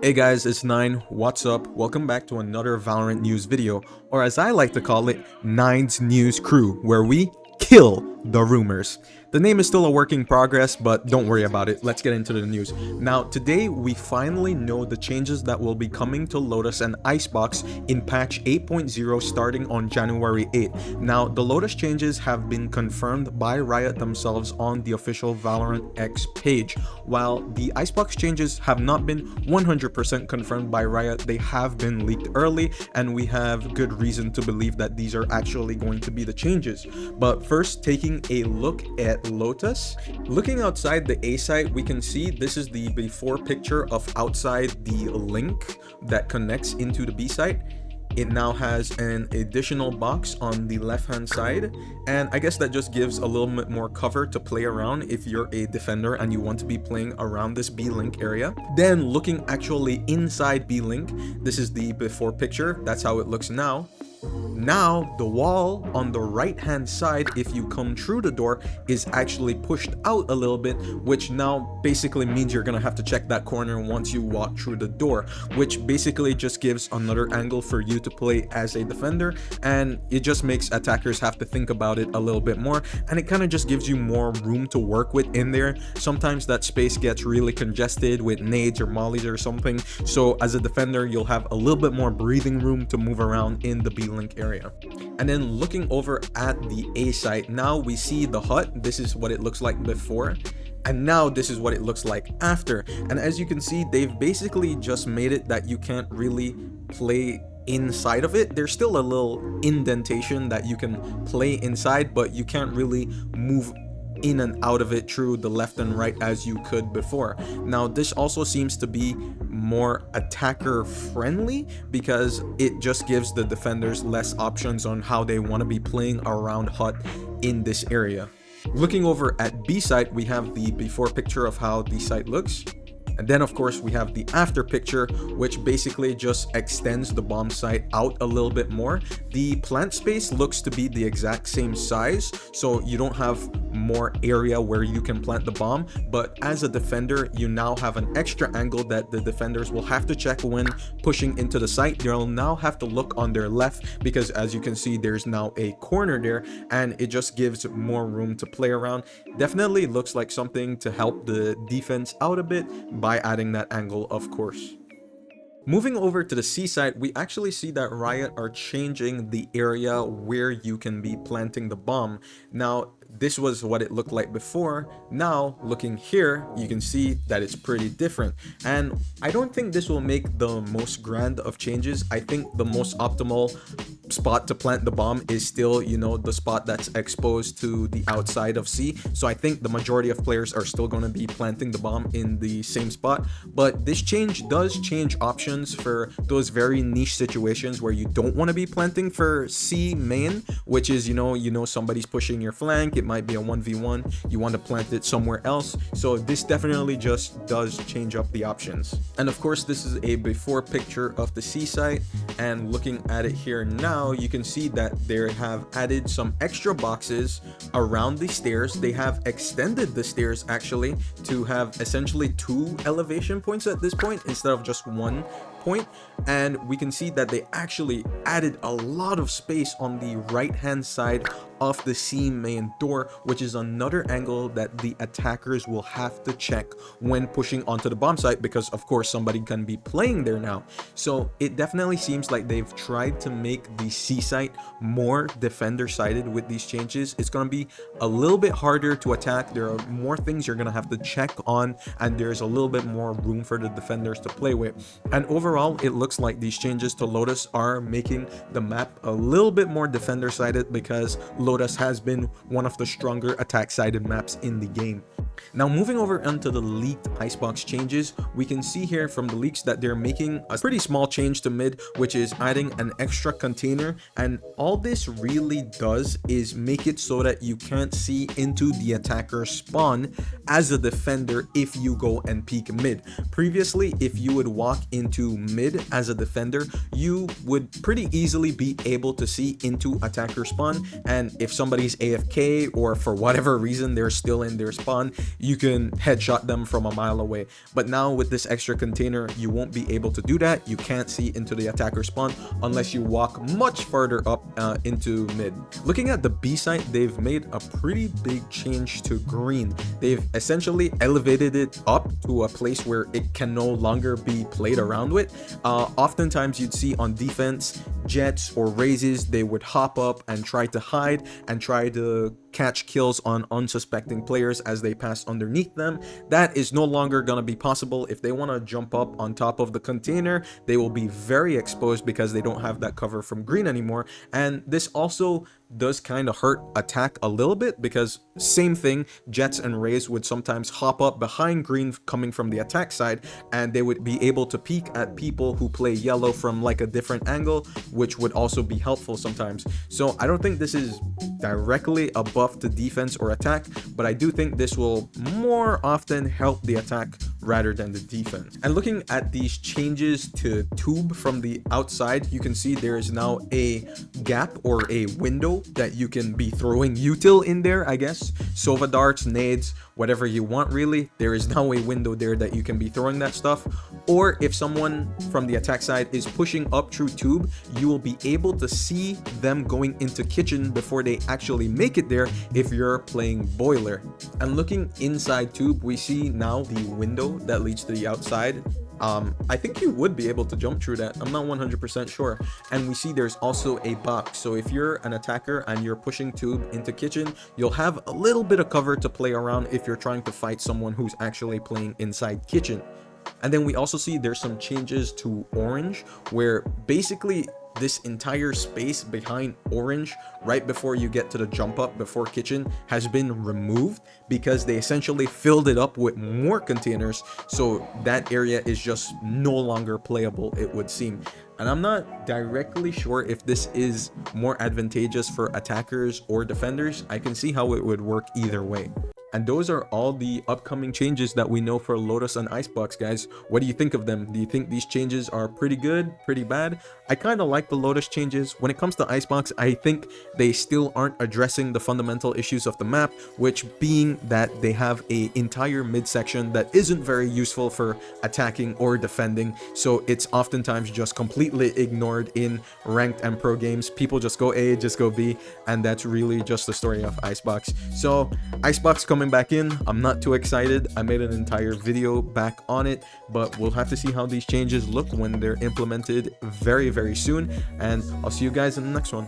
Hey guys, it's Nine. What's up? Welcome back to another Valorant news video, or as I like to call it, Nine's News Crew, where we kill the rumors. The name is still a work in progress, but don't worry about it. Let's get into the news. Now, today we finally know the changes that will be coming to Lotus and Icebox in patch 8.0 starting on January 8th. Now, the Lotus changes have been confirmed by Riot themselves on the official Valorant X page. While the Icebox changes have not been 100% confirmed by Riot, they have been leaked early, and we have good reason to believe that these are actually going to be the changes. But first, taking a look at Lotus. Looking outside the A site, we can see this is the before picture of outside the link that connects into the B site. It now has an additional box on the left hand side, and I guess that just gives a little bit more cover to play around if you're a defender and you want to be playing around this B link area. Then looking actually inside B link, this is the before picture. That's how it looks now. Now the wall on the right hand side, if you come through the door, is actually pushed out a little bit, which now basically means you're gonna have to check that corner once you walk through the door, which basically just gives another angle for you to play as a defender, and it just makes attackers have to think about it a little bit more, and it kind of just gives you more room to work with in there. Sometimes that space gets really congested with nades or mollies or something, so as a defender you'll have a little bit more breathing room to move around in the B link area. And then looking over at the A site, now we see the hut. This is what it looks like before, and now this is what it looks like after. And as you can see, they've basically just made it that you can't really play inside of it. There's still a little indentation that you can play inside, but you can't really move in and out of it through the left and right as you could before. Now this also seems to be more attacker friendly because it just gives the defenders less options on how they want to be playing around hut in this area. Looking over at B site, we have the before picture of how the site looks. And then of course we have the after picture, which basically just extends the bomb site out a little bit more. The plant space looks to be the exact same size, so you don't have more area where you can plant the bomb, but as a defender you now have an extra angle that the defenders will have to check when pushing into the site. They'll now have to look on their left because as you can see there's now a corner there, and it just gives more room to play around. Definitely looks like something to help the defense out a bit by adding that angle, of course. Moving over to the C site, we actually see that Riot are changing the area where you can be planting the bomb. Now this was what it looked like before. Now looking here, you can see that it's pretty different, and I don't think this will make the most grand of changes. I think the most optimal spot to plant the bomb is still, you know, the spot that's exposed to the outside of C. So I think the majority of players are still going to be planting the bomb in the same spot, but this change does change options for those very niche situations where you don't want to be planting for C main, which is, you know somebody's pushing your flank. It might be a 1v1, you want to plant it somewhere else. So this definitely just does change up the options. And of course this is a before picture of the C site, and looking at it here now, you can see that they have added some extra boxes around the stairs. They have extended the stairs actually to have essentially 2 elevation points at this point instead of just 1 point, and we can see that they actually added a lot of space on the right hand side of the C main door, which is another angle that the attackers will have to check when pushing onto the bomb site, because of course somebody can be playing there now. So it definitely seems like they've tried to make the C site more defender sided with these changes. It's going to be a little bit harder to attack. There are more things you're going to have to check on, and there's a little bit more room for the defenders to play with. And overall it looks like these changes to Lotus are making the map a little bit more defender sided, because Lotus has been one of the stronger attack sided maps in the game. Now moving over onto the leaked Icebox changes, we can see here from the leaks that they're making a pretty small change to mid, which is adding an extra container, and all this really does is make it so that you can't see into the attacker spawn as a defender if you go and peek mid. Previously, if you would walk into mid as a defender, you would pretty easily be able to see into attacker spawn, and if somebody's AFK or for whatever reason they're still in their spawn, you can headshot them from a mile away. But now with this extra container, you won't be able to do that. You can't see into the attacker spawn unless you walk much farther up into mid. Looking at the B site, they've made a pretty big change to green. They've essentially elevated it up to a place where it can no longer be played around with. Oftentimes you'd see on defense, Jets or Razes, they would hop up and try to hide and try to catch kills on unsuspecting players as they pass underneath them. That is no longer going to be possible. If they want to jump up on top of the container, they will be very exposed because they don't have that cover from green anymore. And this also does kind of hurt attack a little bit, because same thing, Jets and Rays would sometimes hop up behind green coming from the attack side, and they would be able to peek at people who play yellow from like a different angle, which would also be helpful sometimes. So I don't think this is directly a buff to defense or attack, but I do think this will more often help the attack rather than the defense. And looking at these changes to tube from the outside, you can see there is now a gap or a window that you can be throwing util in there, I guess. Sova darts, nades, whatever you want really. There is now a window there that you can be throwing that stuff. Or if someone from the attack side is pushing up through tube, you will be able to see them going into kitchen before they actually make it there if you're playing boiler. And looking inside tube, we see now the window that leads to the outside. I think you would be able to jump through that. I'm not 100% sure. And we see there's also a box. So if you're an attacker and you're pushing tube into kitchen, you'll have a little bit of cover to play around if you're trying to fight someone who's actually playing inside kitchen. And then we also see there's some changes to orange, where basically this entire space behind orange right before you get to the jump up before kitchen has been removed because they essentially filled it up with more containers, so that area is just no longer playable, it would seem. And I'm not directly sure if this is more advantageous for attackers or defenders. I can see how it would work either way. And those are all the upcoming changes that we know for Lotus and Icebox, guys. What do you think of them? Do you think these changes are pretty good, pretty bad? I kind of like the Lotus changes. When it comes to Icebox, I think they still aren't addressing the fundamental issues of the map, which being that they have an entire midsection that isn't very useful for attacking or defending. So it's oftentimes just completely ignored in ranked and pro games. People just go A, just go B, and that's really just the story of Icebox. So Icebox coming back in, I'm not too excited. I made an entire video back on it, but we'll have to see how these changes look when they're implemented very soon, and I'll see you guys in the next one.